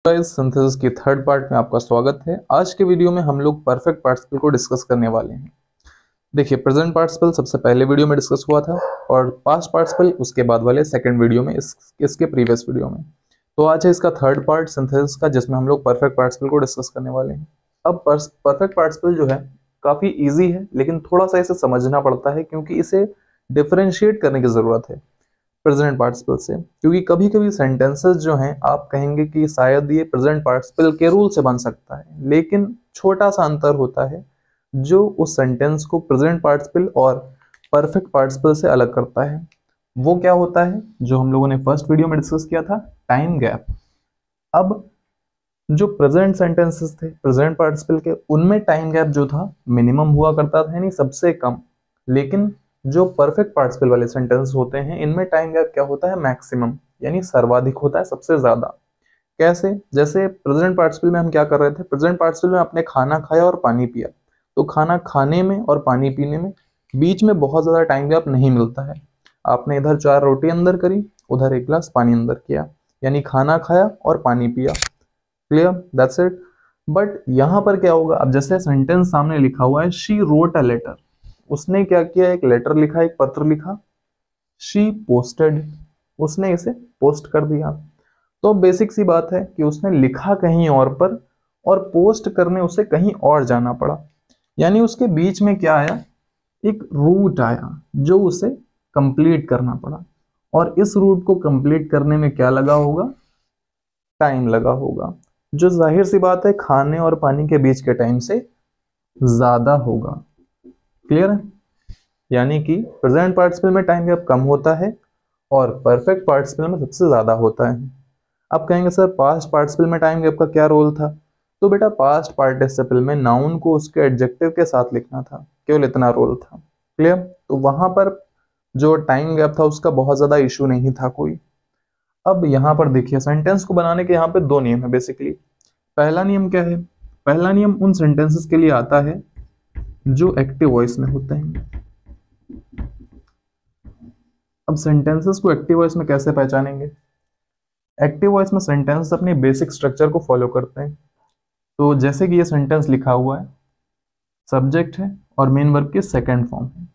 Guys, synthesis की third part में आपका स्वागत है। आज के वीडियो में हम लोग परफेक्ट पार्टिसिपल को डिस्कस करने वाले हैं। देखिए, प्रेजेंट पार्टिसिपल सबसे पहले वीडियो में डिस्कस हुआ था और पास्ट पार्टिसिपल उसके बाद वाले सेकंड वीडियो में, इसके प्रीवियस वीडियो में। तो आज है इसका थर्ड पार्ट सिंथेसिस का, जिसमें हम लोग परफेक्ट पार्टिसिपल को डिस्कस करने वाले हैं। अब परफेक्ट पार्टिसिपल जो है काफ़ी ईजी है, लेकिन थोड़ा सा इसे समझना पड़ता है क्योंकि इसे डिफ्रेंशिएट करने की ज़रूरत है प्रेजेंट पार्टिसिपल से। क्योंकि कभी कभी सेंटेंसेस जो हैं आप कहेंगे कि शायद ये प्रेजेंट पार्टिसिपल के रूल से बन सकता है, लेकिन छोटा सा अंतर होता है जो उस सेंटेंस को प्रेजेंट पार्टिसिपल और परफेक्ट पार्टिसिपल से अलग करता है। वो क्या होता है जो हम लोगों ने फर्स्ट वीडियो में डिस्कस किया था, टाइम गैप। अब जो प्रेजेंट सेंटेंसेस थे प्रेजेंट पार्टिसिपल के, उनमें टाइम गैप जो था मिनिमम हुआ करता था, यानी सबसे कम। लेकिन जो परफेक्ट पार्टिसिपल वाले सेंटेंस होते हैं इनमें टाइम गैप क्या होता है, मैक्सिमम, यानी सर्वाधिक होता है, सबसे ज्यादा। कैसे? जैसे प्रेजेंट पार्टिसिपल में हम क्या कर रहे थे, प्रेजेंट पार्टिसिपल में आपने खाना खाया और पानी पिया, तो खाना खाने में और पानी पीने में बीच में बहुत ज्यादा टाइम गैप नहीं मिलता है। आपने इधर 4 रोटी अंदर करी, उधर 1 गिलास पानी अंदर किया, यानी खाना खाया और पानी पिया। क्लियर? That's it. बट यहां पर क्या होगा, अब जैसे सेंटेंस सामने लिखा हुआ है, शी रोट अ लेटर। उसने क्या किया, एक लेटर लिखा, एक पत्र लिखा। शी पोस्टेड, उसने इसे पोस्ट कर दिया। तो बेसिक सी बात है कि उसने लिखा कहीं और पर और पोस्ट करने उसे कहीं और जाना पड़ा। यानी उसके बीच में क्या आया, एक रूट आया जो उसे कंप्लीट करना पड़ा। और इस रूट को कंप्लीट करने में क्या लगा होगा, टाइम लगा होगा, जो जाहिर सी बात है खाने और पानी के बीच के टाइम से ज्यादा होगा। क्लियर है? यानी कि प्रेजेंट पार्टिसिपल में टाइम गैप कम होता है और परफेक्ट पार्टिसिपल में सबसे ज्यादा होता है। अब कहेंगे सर पास्ट पार्टिसिपल में टाइम गैप का क्या रोल था? तो बेटा पास्ट पार्टिसिपल में नाउन को उसके एडजेक्टिव के साथ लिखना था, केवल इतना रोल था। क्लियर? तो वहां पर जो टाइम गैप था उसका बहुत ज्यादा इशू नहीं था कोई। अब यहाँ पर देखिए, सेंटेंस को बनाने के यहाँ पे 2 नियम है बेसिकली। पहला नियम क्या है? पहला नियम उन सेंटेंसेस के लिए आता है जो एक्टिव वॉइस में होते हैं। अब सेंटेंसेस को एक्टिव वॉइस में कैसे पहचानेंगे? एक्टिव वॉइस में सेंटेंस अपने बेसिक स्ट्रक्चर को फॉलो करते हैं। तो जैसे कि ये सेंटेंस लिखा हुआ है, सब्जेक्ट है और मेन वर्ब की सेकंड फॉर्म है,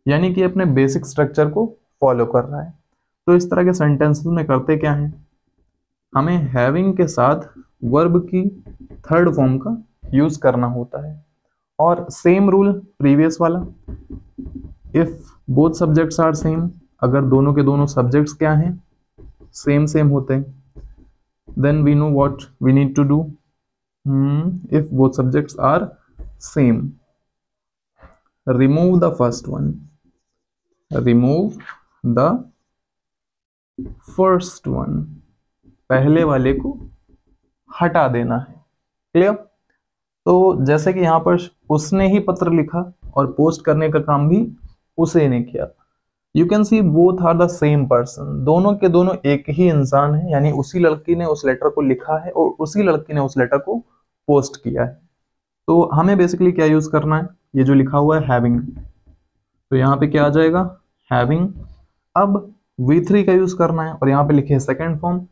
यानी कि अपने बेसिक स्ट्रक्चर को फॉलो कर रहा है। तो इस तरह के सेंटेंसेस में करते क्या है, हमें हैविंग के साथ वर्ब की थर्ड फॉर्म का यूज करना होता है। और सेम रूल प्रीवियस वाला, if both subjects are same, अगर दोनों के दोनों सब्जेक्ट्स क्या हैं, सेम सेम होते हैं, then we know what we need to do. If both subjects are same, remove the first one, remove the first one, पहले वाले को हटा देना है। क्लियर? तो जैसे कि यहां पर उसने ही पत्र लिखा और पोस्ट करने का काम भी उसे ने किया। You can see both are the same person, दोनों के दोनों एक ही इंसान है, यानी उसी लड़की ने उस लेटर को लिखा है और उसी लड़की ने उस लेटर को पोस्ट किया है। तो हमें बेसिकली क्या यूज करना है, ये जो लिखा हुआ है हैविंग, तो यहाँ पे क्या आ जाएगा, हैविंग। अब V3 का यूज करना है और यहाँ पे लिखे सेकेंड फॉर्म।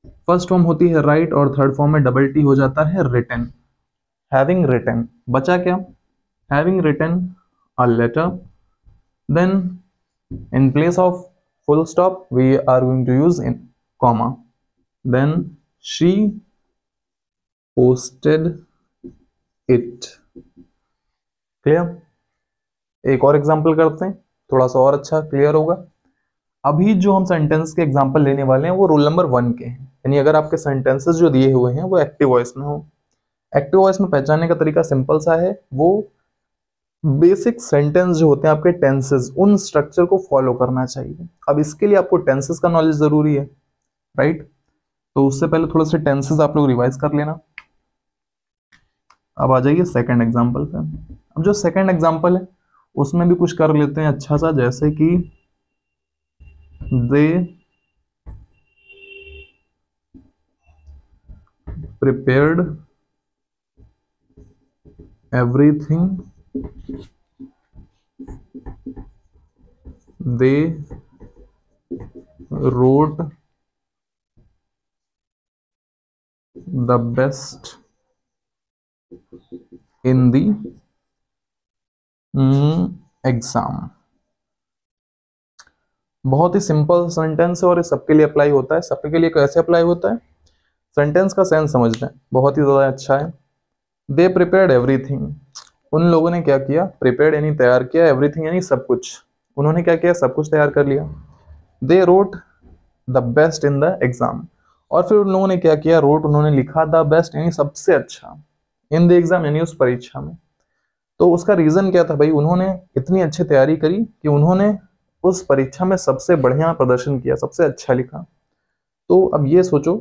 फर्स्ट फॉर्म होती है राइट और थर्ड फॉर्म में डबल टी हो जाता है रिटन। हैविंग रिटन, बचा क्या, having written a letter, then in place of full stop we are going to use in comma, then she posted it। Clear? एक और एग्जांपल करते हैं, थोड़ा सा और अच्छा क्लियर होगा। अभी जो हम सेंटेंस के एग्जांपल लेने वाले हैं वो रूल नंबर 1 के हैं, यानी अगर आपके सेंटेंसेस जो दिए हुए हैं वो एक्टिव वॉइस में हो। एक्टिव वॉइस में पहचानने का तरीका सिंपल सा है, वो बेसिक सेंटेंस जो होते हैं आपके टेंसेस, उन स्ट्रक्चर को फॉलो करना चाहिए। अब इसके लिए आपको टेंसेस का नॉलेज जरूरी है, राइट? तो उससे पहले थोड़ा सा टेंसेस आप लोग रिवाइज कर लेना। अब आ जाइए सेकंड एग्जांपल पे। अब जो सेकंड एग्जांपल है उसमें भी कुछ कर लेते हैं अच्छा सा, जैसे कि they prepared everything, they wrote the best in the exam. बहुत ही सिंपल सेंटेंस है और ये सबके लिए अप्लाई होता है। सबके लिए कैसे अप्लाई होता है, सेंटेंस का सेंस समझ लें, बहुत ही ज़्यादा अच्छा है। दे प्रिपेयर्ड एवरीथिंग, उन लोगों ने क्या किया, प्रिपेयर्ड यानी तैयार किया, एवरीथिंग यानी सब कुछ, उन्होंने क्या किया, सब कुछ तैयार कर लिया। दे wrote the best in the exam, और फिर उन लोगों ने क्या किया, रोट उन्होंने लिखा, द बेस्ट यानी सबसे अच्छा, इन द एग्जाम यानी उस परीक्षा में। तो उसका रीज़न क्या था भाई, उन्होंने इतनी अच्छी तैयारी करी कि उन्होंने उस परीक्षा में सबसे बढ़िया प्रदर्शन किया, सबसे अच्छा लिखा। तो अब ये सोचो,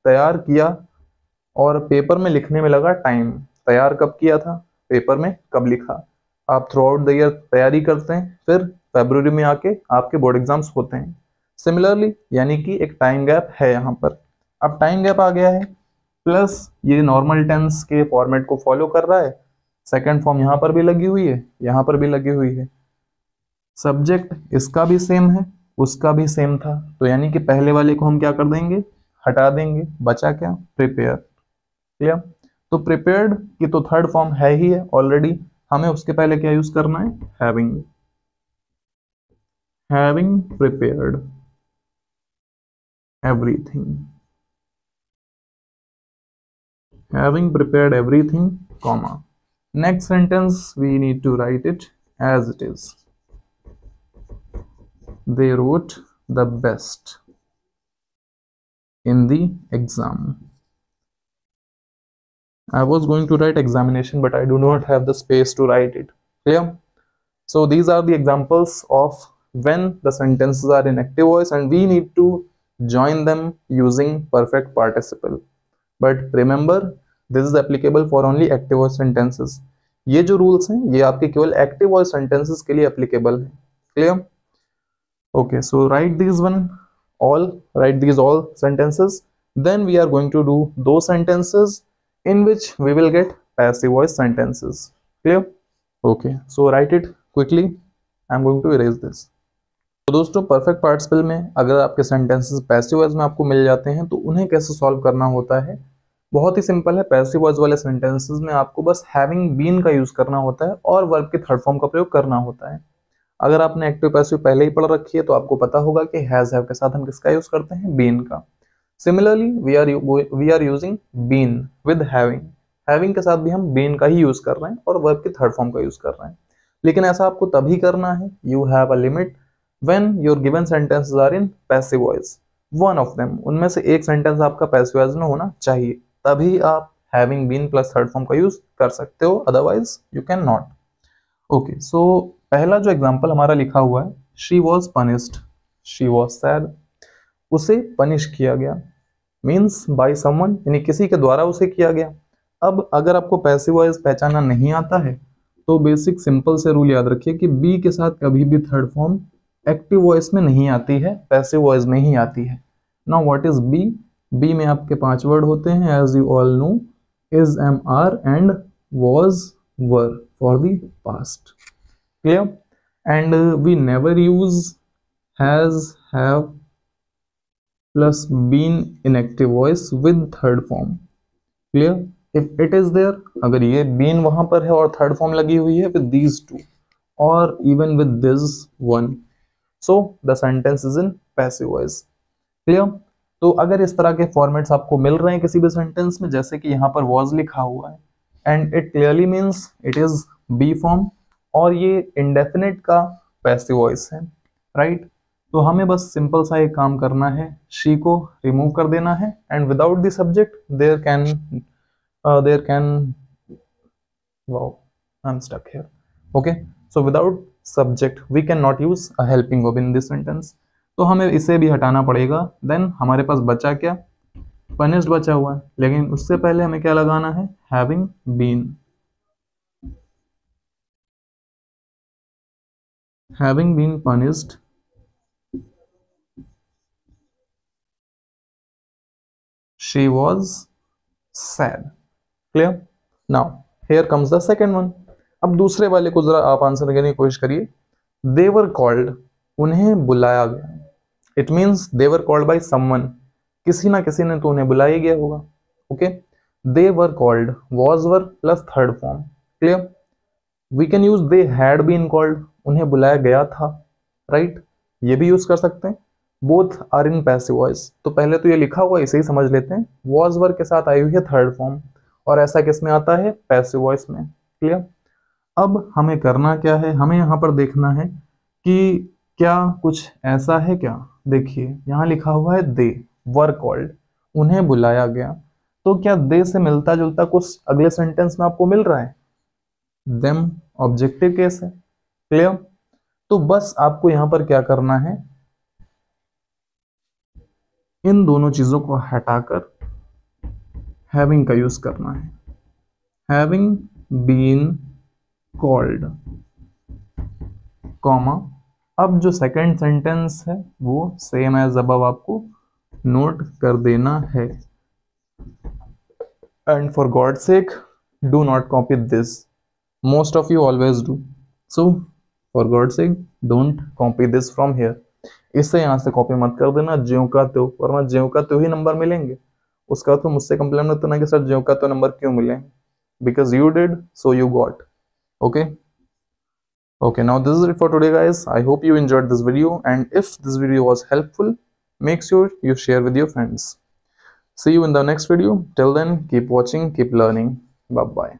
तैयार किया और पेपर में लिखने में लगा टाइम। तैयार कब किया था, पेपर में कब लिखा। आप थ्रू आउट द ईयर तैयारी करते हैं, फिर फरवरी में आके आपके बोर्ड एग्जाम्स होते हैं। सिमिलरली यानी कि एक टाइम गैप है यहाँ पर। अब टाइम गैप आ गया है, प्लस ये नॉर्मल टेंस के फॉर्मेट को फॉलो कर रहा है। सेकंड फॉर्म यहाँ पर भी लगी हुई है, यहाँ पर भी लगी हुई है। सब्जेक्ट इसका भी सेम है, उसका भी सेम था, तो यानी कि पहले वाले को हम क्या कर देंगे, हटा देंगे, बचा क्या, प्रिपेयर। क्लियर। तो प्रिपेयर्ड की तो थर्ड फॉर्म है ही है ऑलरेडी, हमें उसके पहले क्या यूज करना है, having. Having prepared everything, having prepared everything, comma. Next sentence we need to write it as it is. They wrote the best in the exam. I was going to write examination, but I do not have the space to write it. Clear? So these are the examples of when the sentences are in active voice and we need to join them using perfect participle. But remember, this is applicable for only active voice sentences. ये जो rules हैं ये आपके केवल active voice sentences के लिए applicable है। Clear? Okay, so write this one all, write this all sentences, then we are going to do two sentences in which we will get passive voice sentences. Clear? Okay, so write it quickly. I'm going to erase this. तो दोस्तों, perfect participle में अगर आपके sentences passive voice में आपको मिल जाते हैं तो उन्हें कैसे सॉल्व करना होता है, बहुत ही सिंपल है। पैसिव वॉइस वाले सेंटेंसेस में आपको बस हैविंग बीन का यूज करना होता है और वर्ब के थर्ड फॉर्म का प्रयोग करना होता है। अगर आपने एक्टिव पैसिव पहले ही पढ़ रखी है तो आपको पता होगा कि हैज हैव के साथ हम किसका यूज करते हैं, बीन का। Similarly we are using been with having, having के साथ भी हम बीन का ही यूज कर रहे हैं और वर्ब के थर्ड फॉर्म का यूज कर रहे हैं। लेकिन ऐसा आपको तभी करना है, you have a limit, when your given sentences are in passive voice, one of them, उनमें से एक सेंटेंस आपका पैसिव वॉइस में होना चाहिए, तभी आप having been plus third form का यूज कर सकते हो, otherwise you can not. Okay, so पहला जो एग्जांपल हमारा लिखा हुआ है, she was punished, she was sad, उसे पनिश किया गया, मीन्स बाय समवन, यानी किसी के द्वारा उसे किया गया। अब अगर आपको पैसिव वॉइस पहचानना नहीं आता है तो बेसिक सिंपल से रूल याद रखिए कि बी के साथ कभी भी थर्ड फॉर्म एक्टिव वॉइस में नहीं आती है, पैसिव वॉइस में ही आती है। Now what is be, be में आपके 5 वर्ड होते हैं, as you all know, is, am, are and was, were for the past. Clear? And we never use has, have plus been in active voice with third form. Clear? If it is there, अगर ये been वहां पर है और third form लगी हुई है with these two or even with this one, so the sentence is in passive voice. Clear? तो अगर इस तरह के फॉर्मेट्स आपको मिल रहे हैं किसी भी सेंटेंस में, जैसे कि यहाँ पर was लिखा हुआ है and it clearly means it is be form और ये indefinite का passive voice है, right? तो हमें बस सिंपल सा एक काम करना है, शी को रिमूव कर देना है and without the subject there can wow I am stuck here. Okay, so without subject we can not use a helping verb in this sentence, तो हमें इसे भी हटाना पड़ेगा। देन हमारे पास बचा क्या, पनिश्ड बचा हुआ है, लेकिन उससे पहले हमें क्या लगाना है, having been, having been punished she was sad. Clear? Now here comes the second one. अब दूसरे वाले को जरा आप आंसर करने की कोशिश करिए। they were called, उन्हें बुलाया गया, it means they were called by someone, किसी ना किसी ने तो उन्हें बुलाया गया होगा। Okay, they were called, was were plus third form, clear. We can use they had been called, उन्हें बुलाया गया था, राइट, ये भी यूज कर सकते हैं। Both are in passive voice, तो पहले तो ये लिखा हुआ इसे ही समझ लेते हैं, वॉज वर के साथ आई हुई है थर्ड फॉर्म, और ऐसा किस में आता है, पैसिव वॉइस में, क्लियर। अब हमें करना क्या है, हमें यहाँ पर देखना है कि क्या कुछ ऐसा है क्या। देखिए यहाँ लिखा हुआ है दे वर कॉल्ड, उन्हें बुलाया गया, तो क्या दे से मिलता जुलता कुछ अगले सेंटेंस में आपको मिल रहा है, देम ऑब्जेक्टिव केस है, क्लियर। तो बस आपको यहां पर क्या करना है, इन दोनों चीजों को हटाकर हैविंग का यूज करना है, हैविंग बीन कॉल्ड, कॉमा, अब जो सेकंड सेंटेंस है वो सेम एज अबव आपको नोट कर देना है। And for God sake do not copy this, most of you always do, so for God sake don't copy this from here, इससे यहाँ से कॉपी मत कर देना ज्यों का त्यों, वरना ज्यों का त्यों ही नंबर मिलेंगे, उसका तो मुझसे कंप्लेन मत करना कि सर ज्यों का त्यों नंबर क्यों मिले, because you did so you got, okay. Okay, now this is it for today guys. I hope you enjoyed this video, and if this video was helpful, make sure you share with your friends. See you in the next video. Till then, keep watching, keep learning. Bye bye.